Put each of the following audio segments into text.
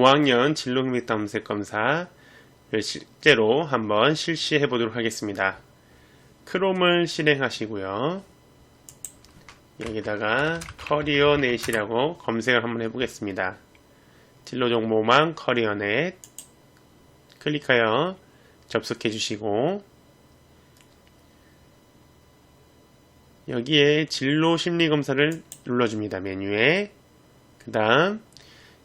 고학년 진로응답 탐색 검사를 실제로 한번 실시해 보도록 하겠습니다. 크롬을 실행하시고요. 여기다가 커리어넷이라고 검색을 한번 해보겠습니다. 진로 정보망 커리어넷 클릭하여 접속해 주시고, 여기에 진로 심리 검사를 눌러줍니다. 메뉴에. 그 다음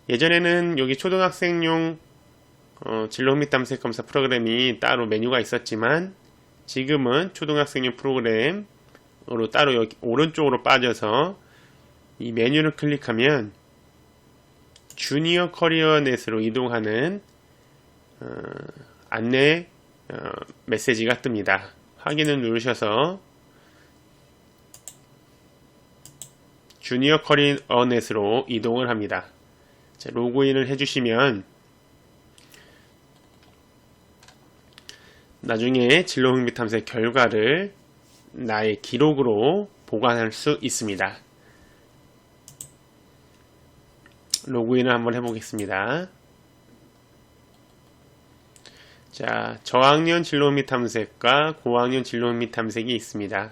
예전에는 여기 초등학생용 진로 및 탐색 검사 프로그램이 따로 메뉴가 있었지만, 지금은 초등학생용 프로그램으로 따로 여기 오른쪽으로 빠져서 이 메뉴를 클릭하면 주니어 커리어넷으로 이동하는 안내 메시지가 뜹니다. 확인을 누르셔서 주니어 커리어넷으로 이동을 합니다. 자, 로그인을 해주시면 나중에 진로응답 탐색 결과를 나의 기록으로 보관할 수 있습니다. 로그인을 한번 해보겠습니다. 자, 저학년 진로응답 탐색과 고학년 진로응답 탐색이 있습니다.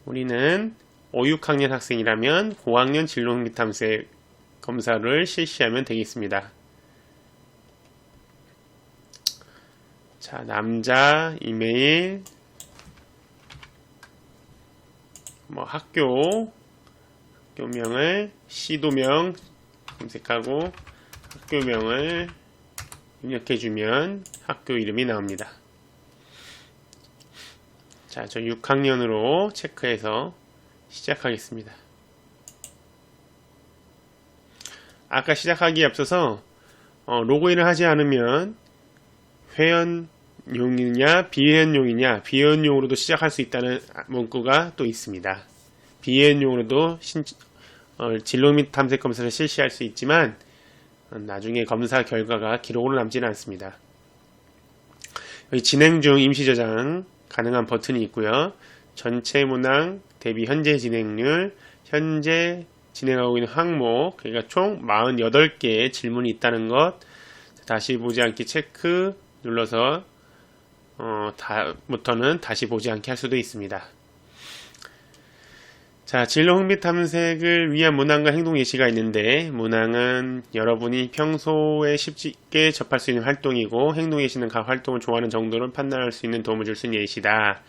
우리는 5, 6학년 학생이라면 고학년 진로응답 탐색 검사를 실시하면 되겠습니다. 자, 남자, 이메일, 학교명을 시도명 검색하고 학교명을 입력해주면 학교 이름이 나옵니다. 자, 저 6학년으로 체크해서 시작하겠습니다. 아까 시작하기에 앞서서 로그인을 하지 않으면 회원용이냐 비회원용이냐, 비회원용으로도 시작할 수 있다는 문구가 또 있습니다. 비회원용으로도 진로 및 탐색 검사를 실시할 수 있지만 나중에 검사 결과가 기록으로 남지는 않습니다. 여기 진행 중 임시 저장 가능한 버튼이 있고요. 전체 문항 대비 현재 진행률, 현재 진행하고 있는 항목, 그러니까 총 48개의 질문이 있다는 것, 다시 보지 않기 체크 눌러서 다음부터는 다시 보지 않게 할 수도 있습니다. 자, 진로응답 탐색을 위한 문항과 행동 예시가 있는데, 문항은 여러분이 평소에 쉽게 접할 수 있는 활동이고, 행동 예시는 각 활동을 좋아하는 정도를 판단할 수 있는 도움을 줄 수 있는 예시다.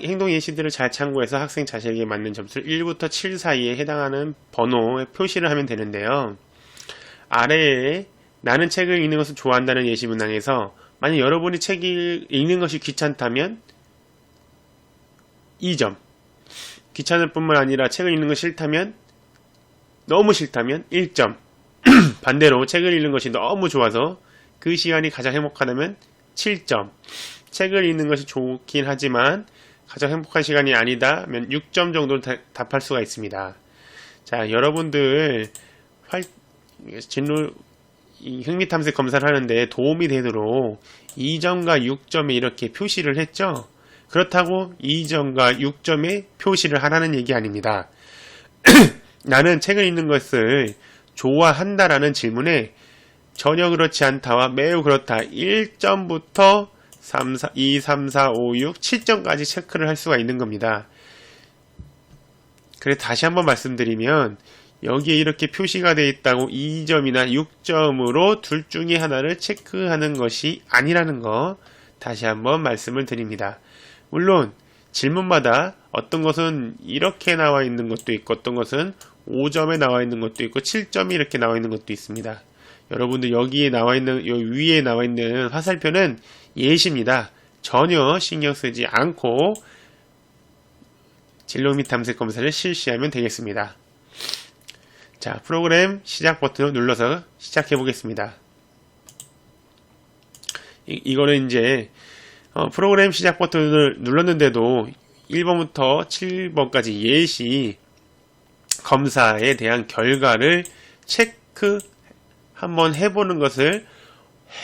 행동 예시들을 잘 참고해서 학생 자신에게 맞는 점수를 1부터 7 사이에 해당하는 번호에 표시를 하면 되는데요. 아래에 나는 책을 읽는 것을 좋아한다는 예시 문항에서 만약 여러분이 책을 읽는 것이 귀찮다면 2점, 귀찮을 뿐만 아니라 책을 읽는 것이 싫다면, 너무 싫다면 1점, 반대로 책을 읽는 것이 너무 좋아서 그 시간이 가장 행복하다면 7점, 책을 읽는 것이 좋긴 하지만 가장 행복한 시간이 아니다면 6점 정도를 답할 수가 있습니다. 자, 여러분들 흥미탐색 검사를 하는데 도움이 되도록 2점과 6점에 이렇게 표시를 했죠. 그렇다고 2점과 6점에 표시를 하라는 얘기 아닙니다. 나는 책을 읽는 것을 좋아한다라는 질문에 전혀 그렇지 않다와 매우 그렇다 1점부터 2, 3, 4, 5, 6, 7점까지 체크를 할 수가 있는 겁니다. 그래서 다시 한번 말씀드리면 여기에 이렇게 표시가 되어 있다고 2점이나 6점으로 둘 중에 하나를 체크하는 것이 아니라는 거 다시 한번 말씀을 드립니다. 물론 질문마다 어떤 것은 이렇게 나와 있는 것도 있고 어떤 것은 5점에 나와 있는 것도 있고 7점이 이렇게 나와 있는 것도 있습니다. 여러분들 여기에 나와 있는, 여기 위에 나와 있는 화살표는 예시입니다. 전혀 신경 쓰지 않고 진로 및 탐색 검사를 실시하면 되겠습니다. 자, 프로그램 시작 버튼을 눌러서 시작해 보겠습니다. 이거는 이제 프로그램 시작 버튼을 눌렀는데도 1번부터 7번까지 예시 검사에 대한 결과를 체크 한번 해보는 것을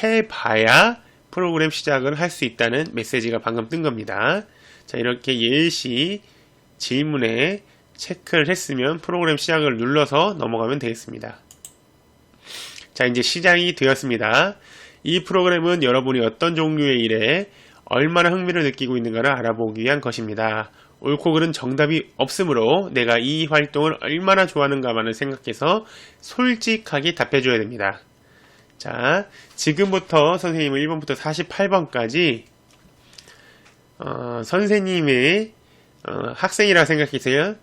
해봐야 프로그램 시작을 할 수 있다는 메시지가 방금 뜬 겁니다. 자, 이렇게 예시 질문에 체크를 했으면 프로그램 시작을 눌러서 넘어가면 되겠습니다. 자, 이제 시작이 되었습니다. 이 프로그램은 여러분이 어떤 종류의 일에 얼마나 흥미를 느끼고 있는가를 알아보기 위한 것입니다. 옳고 그른 정답이 없으므로 내가 이 활동을 얼마나 좋아하는가만을 생각해서 솔직하게 답해줘야 됩니다. 자, 지금부터 선생님은 1번부터 48번까지 선생님의 학생이라 생각해서요.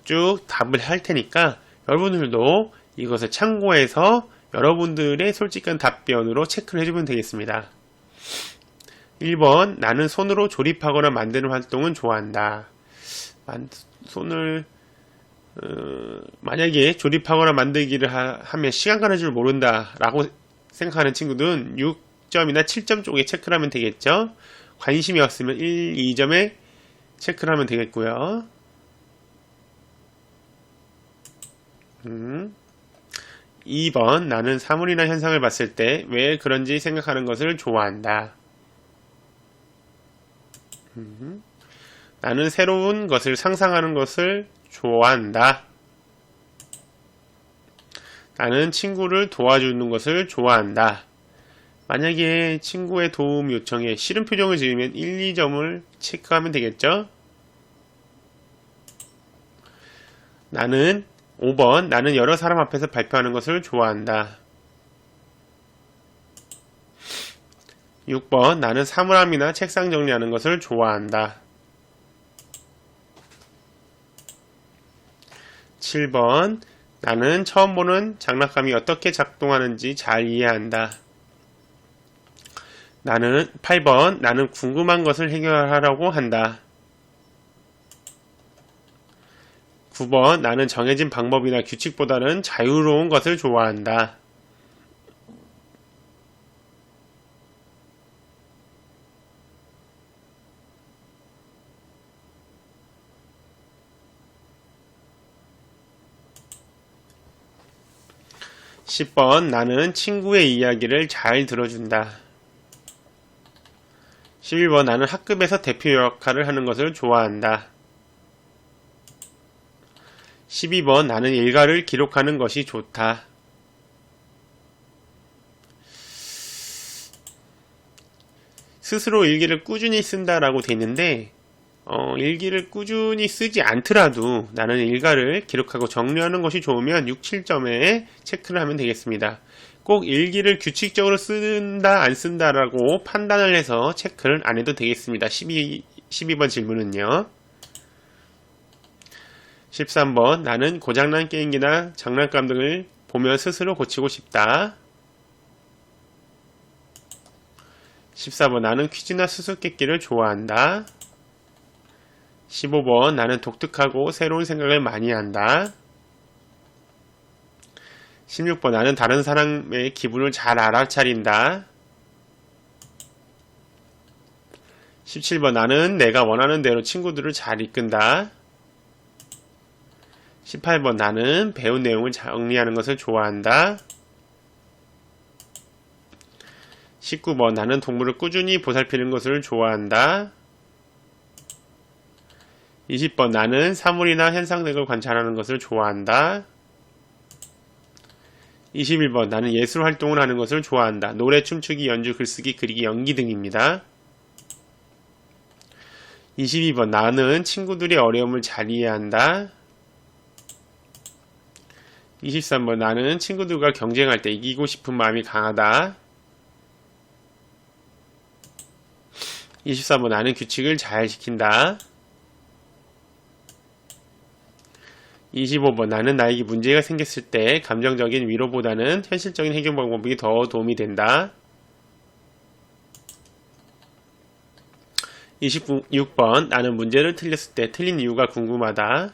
쭉 답을 할 테니까 여러분들도 이것을 참고해서 여러분들의 솔직한 답변으로 체크를 해주면 되겠습니다. 1번, 나는 손으로 조립하거나 만드는 활동은 좋아한다. 손을 만약에 조립하거나 만들기를 하면 시간 가는 줄 모른다 라고 생각하는 친구들은 6점이나 7점 쪽에 체크를 하면 되겠죠. 관심이 없으면 1, 2점에 체크를 하면 되겠고요. 2번, 나는 사물이나 현상을 봤을 때 왜 그런지 생각하는 것을 좋아한다. 나는 새로운 것을 상상하는 것을 좋아한다. 나는 친구를 도와주는 것을 좋아한다. 만약에 친구의 도움 요청에 싫은 표정을 지으면 1, 2점을 체크하면 되겠죠? 5번, 나는 여러 사람 앞에서 발표하는 것을 좋아한다. 6번, 나는 사물함이나 책상 정리하는 것을 좋아한다. 7번, 나는 처음 보는 장난감이 어떻게 작동하는지 잘 이해한다. 8번, 나는 궁금한 것을 해결하려고 한다. 9번, 나는 정해진 방법이나 규칙보다는 자유로운 것을 좋아한다. 10번, 나는 친구의 이야기를 잘 들어준다. 11번, 나는 학급에서 대표 역할을 하는 것을 좋아한다. 12번, 나는 일과를 기록하는 것이 좋다. 스스로 일기를 꾸준히 쓴다라고 돼 있는데 일기를 꾸준히 쓰지 않더라도 나는 일과를 기록하고 정리하는 것이 좋으면 6, 7점에 체크를 하면 되겠습니다. 꼭 일기를 규칙적으로 쓴다, 안 쓴다라고 판단을 해서 체크를 안 해도 되겠습니다. 12번 질문은요. 13번, 나는 고장난 게임기나 장난감 등을 보며 스스로 고치고 싶다. 14번, 나는 퀴즈나 수수께끼를 좋아한다. 15번, 나는 독특하고 새로운 생각을 많이 한다. 16번, 나는 다른 사람의 기분을 잘 알아차린다. 17번, 나는 내가 원하는 대로 친구들을 잘 이끈다. 18번, 나는 배운 내용을 정리하는 것을 좋아한다. 19번, 나는 동물을 꾸준히 보살피는 것을 좋아한다. 20번, 나는 사물이나 현상 등을 관찰하는 것을 좋아한다. 21번, 나는 예술 활동을 하는 것을 좋아한다. 노래, 춤추기, 연주, 글쓰기, 그리기, 연기 등입니다. 22번, 나는 친구들의 어려움을 잘 이해한다. 23번, 나는 친구들과 경쟁할 때 이기고 싶은 마음이 강하다. 24번, 나는 규칙을 잘 지킨다. 25번, 나는 나에게 문제가 생겼을 때 감정적인 위로보다는 현실적인 해결 방법이 더 도움이 된다. 26번, 나는 문제를 틀렸을 때 틀린 이유가 궁금하다.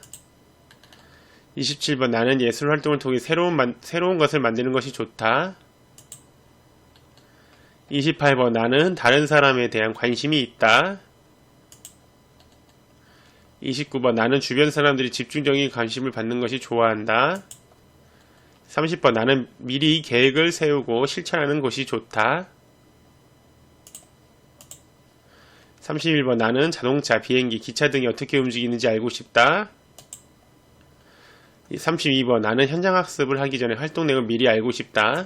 27번, 나는 예술 활동을 통해 새로운 것을 만드는 것이 좋다. 28번, 나는 다른 사람에 대한 관심이 있다. 29번, 나는 주변 사람들이 집중적인 관심을 받는 것이 좋아한다. 30번, 나는 미리 계획을 세우고 실천하는 것이 좋다. 31번, 나는 자동차, 비행기, 기차 등이 어떻게 움직이는지 알고 싶다. 32번, 나는 현장학습을 하기 전에 활동 내용을 미리 알고 싶다.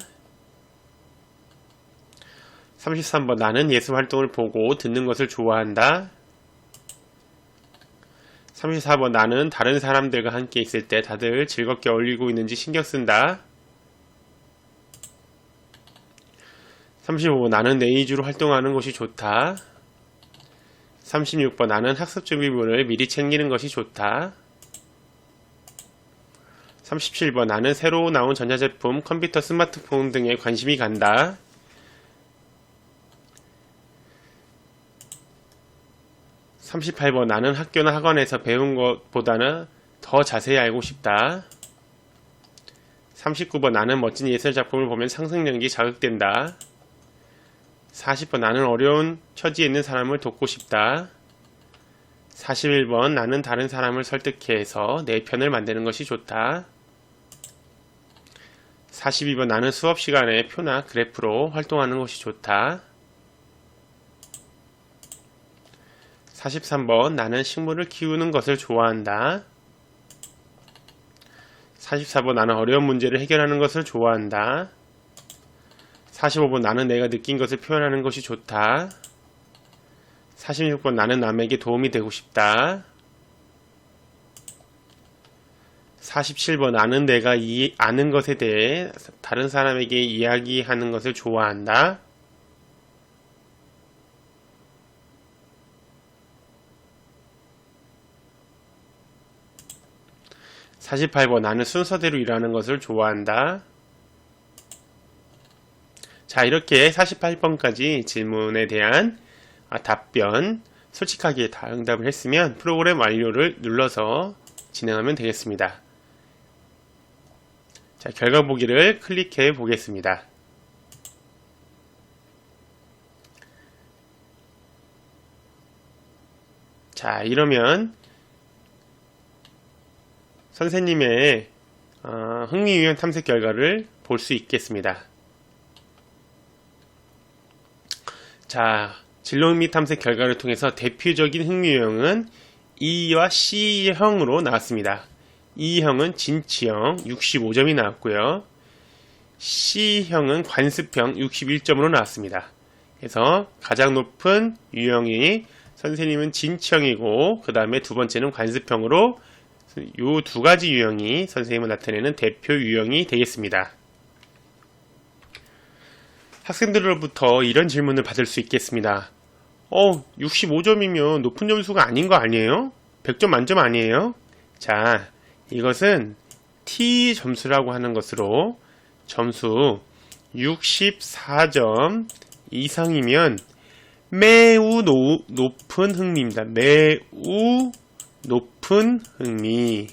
33번 나는 예술 활동을 보고 듣는 것을 좋아한다. 34번 나는 다른 사람들과 함께 있을 때 다들 즐겁게 어울리고 있는지 신경 쓴다. 35번 나는 내 위주로 활동하는 것이 좋다. 36번 나는 학습 준비물을 미리 챙기는 것이 좋다. 37번 나는 새로 나온 전자제품, 컴퓨터, 스마트폰 등에 관심이 간다. 38번 나는 학교나 학원에서 배운 것보다는 더 자세히 알고 싶다. 39번 나는 멋진 예술작품을 보면 상상력이 자극된다. 40번 나는 어려운 처지에 있는 사람을 돕고 싶다. 41번 나는 다른 사람을 설득해서 내 편을 만드는 것이 좋다. 42번 나는 수업 시간에 표나 그래프로 활동하는 것이 좋다. 43번 나는 식물을 키우는 것을 좋아한다. 44번 나는 어려운 문제를 해결하는 것을 좋아한다. 45번 나는 내가 느낀 것을 표현하는 것이 좋다. 46번 나는 남에게 도움이 되고 싶다. 47번 나는 내가 아는 것에 대해 다른 사람에게 이야기하는 것을 좋아한다. 48번 나는 순서대로 일하는 것을 좋아한다. 자, 이렇게 48번까지 질문에 대한 답변 솔직하게 다 응답을 했으면 프로그램 완료를 눌러서 진행하면 되겠습니다. 자, 결과 보기를 클릭해 보겠습니다. 자, 이러면 선생님의 흥미유형 탐색 결과를 볼 수 있겠습니다. 자, 진로흥미 탐색 결과를 통해서 대표적인 흥미유형은 E와 C형으로 나왔습니다. E형은 진취형 65점이 나왔고요. C형은 관습형 61점으로 나왔습니다. 그래서 가장 높은 유형이 선생님은 진취형이고 그 다음에 두 번째는 관습형으로 이 두 가지 유형이 선생님을 나타내는 대표 유형이 되겠습니다. 학생들로부터 이런 질문을 받을 수 있겠습니다. 65점이면 높은 점수가 아닌 거 아니에요? 100점 만점 아니에요? 자, 이것은 T 점수라고 하는 것으로 점수 64점 이상이면 매우 높은 흥미입니다. 매우 높은 흥미.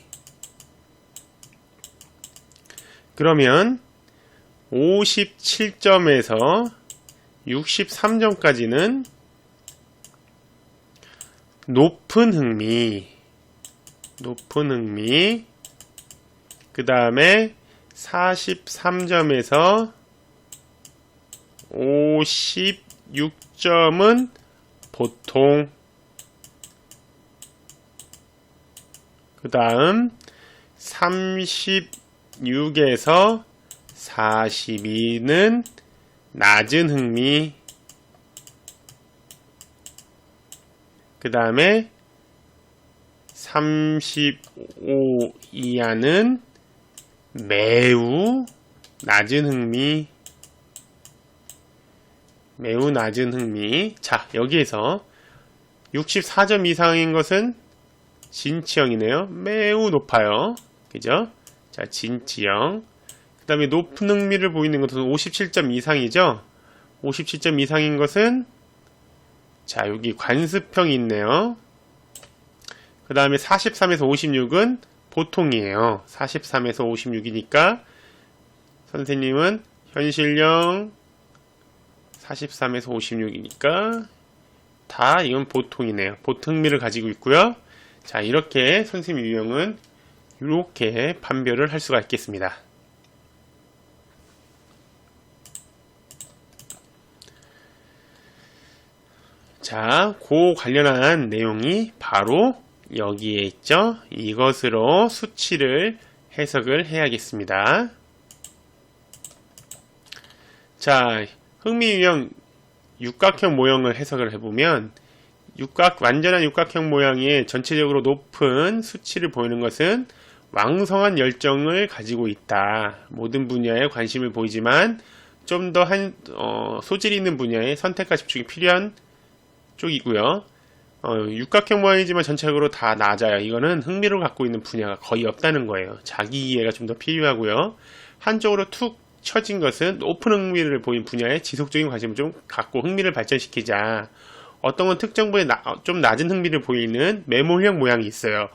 그러면 57점에서 63점까지는 높은 흥미. 그 다음에 43점에서 56점은 보통. 그 다음 36에서 42는 낮은 흥미. 그 다음에 35 이하는 매우 낮은 흥미. 매우 낮은 흥미. 자, 여기에서 64점 이상인 것은 진취형이네요. 매우 높아요. 그죠? 자, 진취형. 그 다음에 높은 흥미를 보이는 것은 57점 이상이죠? 57점 이상인 것은 자, 여기 관습형이 있네요. 그 다음에 43에서 56은 보통이에요. 43에서 56이니까 선생님은 현실형 43에서 56이니까 다 이건 보통이네요. 보통 흥미를 가지고 있고요. 자, 이렇게 선생님 유형은 이렇게 판별을 할 수가 있겠습니다. 자, 그 관련한 내용이 바로 여기에 있죠. 이것으로 수치를 해석을 해야겠습니다. 자, 흥미 유형 육각형 모형을 해석을 해보면 완전한 육각형 모양의 전체적으로 높은 수치를 보이는 것은 왕성한 열정을 가지고 있다. 모든 분야에 관심을 보이지만 좀 더 소질 있는 분야에 선택과 집중이 필요한 쪽이고요. 육각형 모양이지만 전체적으로 다 낮아요. 이거는 흥미를 갖고 있는 분야가 거의 없다는 거예요. 자기 이해가 좀 더 필요하고요. 한쪽으로 툭 처진 것은 높은 흥미를 보인 분야에 지속적인 관심을 좀 갖고 흥미를 발전시키자. 어떤 건 특정 분야에 좀 낮은 흥미를 보이는 메모형 모양이 있어요.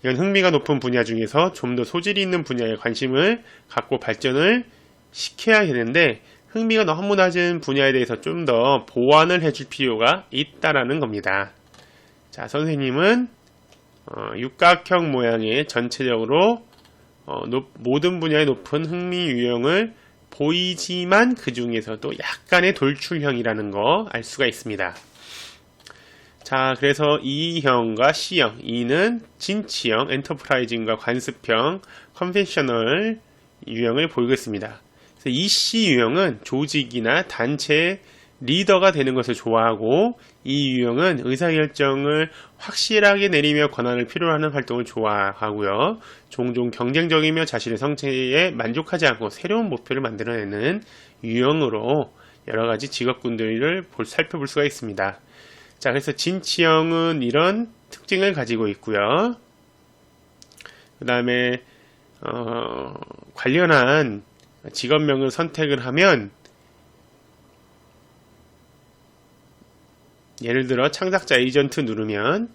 이건 흥미가 높은 분야 중에서 좀 더 소질이 있는 분야에 관심을 갖고 발전을 시켜야 되는데 흥미가 너무 낮은 분야에 대해서 좀 더 보완을 해줄 필요가 있다라는 겁니다. 자, 선생님은 육각형 모양의 전체적으로 모든 분야의 높은 흥미 유형을 보이지만 그 중에서도 약간의 돌출형이라는 거 알 수가 있습니다. 자, 그래서 E형과 C형, E는 진취형, 엔터프라이징과 관습형, 컨벤셔널 유형을 보이고 있습니다. 그래서 이 C 유형은 조직이나 단체의 리더가 되는 것을 좋아하고, 이 유형은 의사결정을 확실하게 내리며 권한을 필요로 하는 활동을 좋아하고요. 종종 경쟁적이며 자신의 성취에 만족하지 않고 새로운 목표를 만들어내는 유형으로 여러가지 직업군들을 살펴볼 수가 있습니다. 자, 그래서 진취형은 이런 특징을 가지고 있고요. 그 다음에 관련한 직업명을 선택을 하면 예를 들어 창작자 에이전트 누르면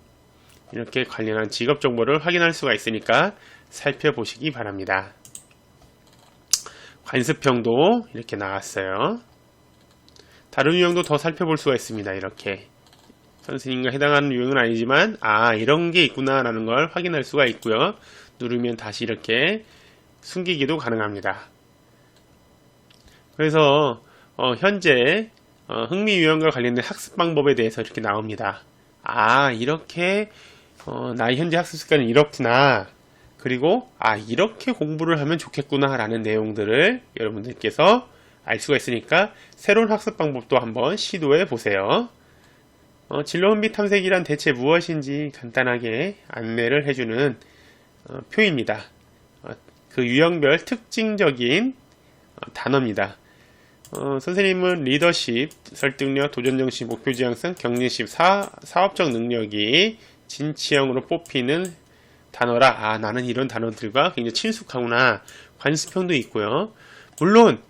이렇게 관련한 직업 정보를 확인할 수가 있으니까 살펴보시기 바랍니다. 관습형도 이렇게 나왔어요. 다른 유형도 더 살펴볼 수가 있습니다. 이렇게 선생님과 해당하는 유형은 아니지만 이런 게 있구나 라는 걸 확인할 수가 있고요. 누르면 다시 이렇게 숨기기도 가능합니다. 그래서 현재 흥미 유형과 관련된 학습 방법에 대해서 이렇게 나옵니다. 이렇게 나의 현재 학습 습관은 이렇구나. 그리고 이렇게 공부를 하면 좋겠구나 라는 내용들을 여러분들께서 알 수가 있으니까 새로운 학습 방법도 한번 시도해 보세요. 진로 흥미 탐색이란 대체 무엇인지 간단하게 안내를 해주는 표입니다. 그 유형별 특징적인 단어입니다. 선생님은 리더십, 설득력, 도전정신, 목표지향성, 경쟁심, 사업적 능력이 진취형으로 뽑히는 단어라. 나는 이런 단어들과 굉장히 친숙하구나. 관습형도 있고요. 물론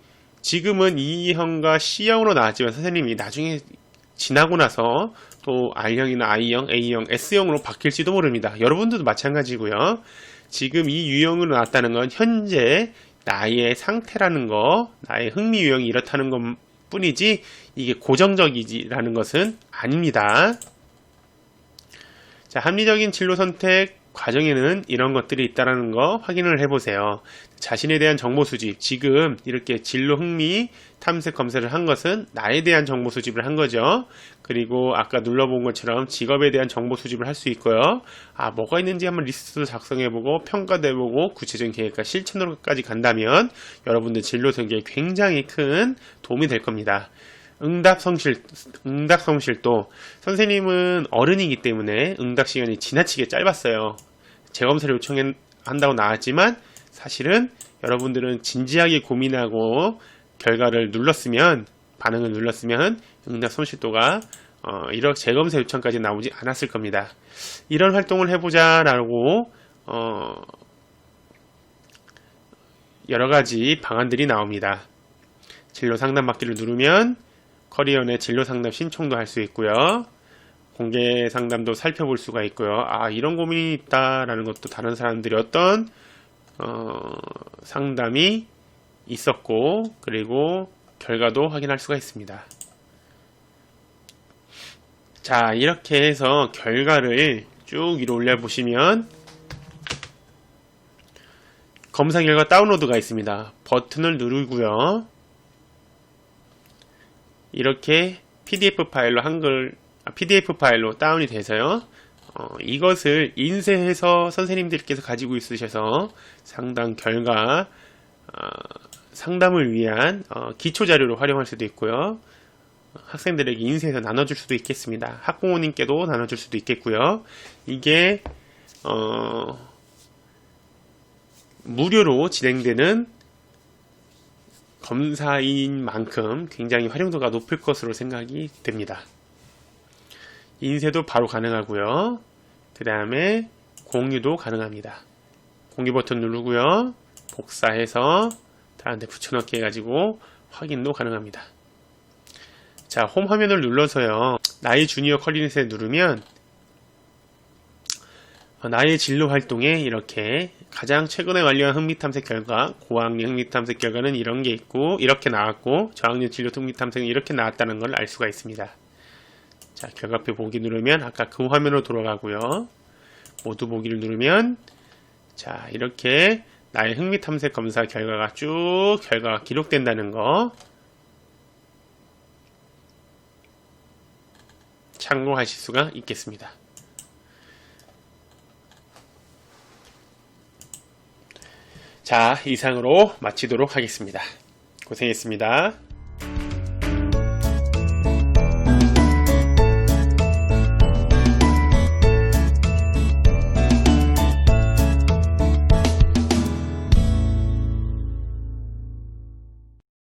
지금은 E형과 C형으로 나왔지만 선생님이 나중에 지나고 나서 또 R형이나 I형, A형, S형으로 바뀔지도 모릅니다. 여러분들도 마찬가지고요. 지금 이 유형으로 나왔다는 건 현재 나의 상태라는 거, 나의 흥미 유형이 이렇다는 것 뿐이지 이게 고정적이라는 것은 아닙니다. 자, 합리적인 진로 선택 과정에는 이런 것들이 있다는 거 확인을 해보세요. 자신에 대한 정보 수집, 지금 이렇게 진로 흥미 탐색 검색을 한 것은 나에 대한 정보 수집을 한 거죠. 그리고 아까 눌러본 것처럼 직업에 대한 정보 수집을 할 수 있고요. 뭐가 있는지 한번 리스트도 작성해보고 평가해보고 구체적인 계획과 실천으로까지 간다면 여러분들 진로 설계에 굉장히 큰 도움이 될 겁니다. 응답 성실도 선생님은 어른이기 때문에 응답 시간이 지나치게 짧았어요. 재검사를 요청한다고 나왔지만 사실은 여러분들은 진지하게 고민하고 반응을 눌렀으면 응답 성실도가 이렇게 재검사 요청까지 나오지 않았을 겁니다. 이런 활동을 해보자 라고 여러가지 방안들이 나옵니다. 진로 상담 받기를 누르면 커리어 내 진로 상담 신청도 할 수 있고요. 공개 상담도 살펴볼 수가 있고요. 이런 고민이 있다라는 것도 다른 사람들이 어떤 상담이 있었고 그리고 결과도 확인할 수가 있습니다. 자, 이렇게 해서 결과를 쭉 위로 올려보시면 검사 결과 다운로드가 있습니다. 버튼을 누르고요. 이렇게 PDF 파일로 다운이 돼서요. 이것을 인쇄해서 선생님들께서 가지고 있으셔서 상담 결과 상담을 위한 기초 자료로 활용할 수도 있고요. 학생들에게 인쇄해서 나눠줄 수도 있겠습니다. 학부모님께도 나눠줄 수도 있겠고요. 이게 무료로 진행되는 검사인 만큼 굉장히 활용도가 높을 것으로 생각이 됩니다. 인쇄도 바로 가능하고요. 그 다음에 공유도 가능합니다. 공유 버튼 누르고요. 복사해서 다른 데 붙여넣기 해가지고 확인도 가능합니다. 자, 홈 화면을 눌러서요. 나의 주니어 컬리넷에 누르면 나의 진로 활동에 이렇게 가장 최근에 완료한 흥미탐색 결과, 고학년 흥미탐색 결과는 이런 게 있고 이렇게 나왔고 저학년 진로 흥미탐색은 이렇게 나왔다는 걸 알 수가 있습니다. 자, 결과표 보기 누르면 아까 그 화면으로 돌아가고요. 모두 보기를 누르면 자, 이렇게 나의 흥미탐색 검사 결과가 쭉 결과가 기록된다는 거 참고하실 수가 있겠습니다. 자, 이상으로 마치도록 하겠습니다. 고생했습니다.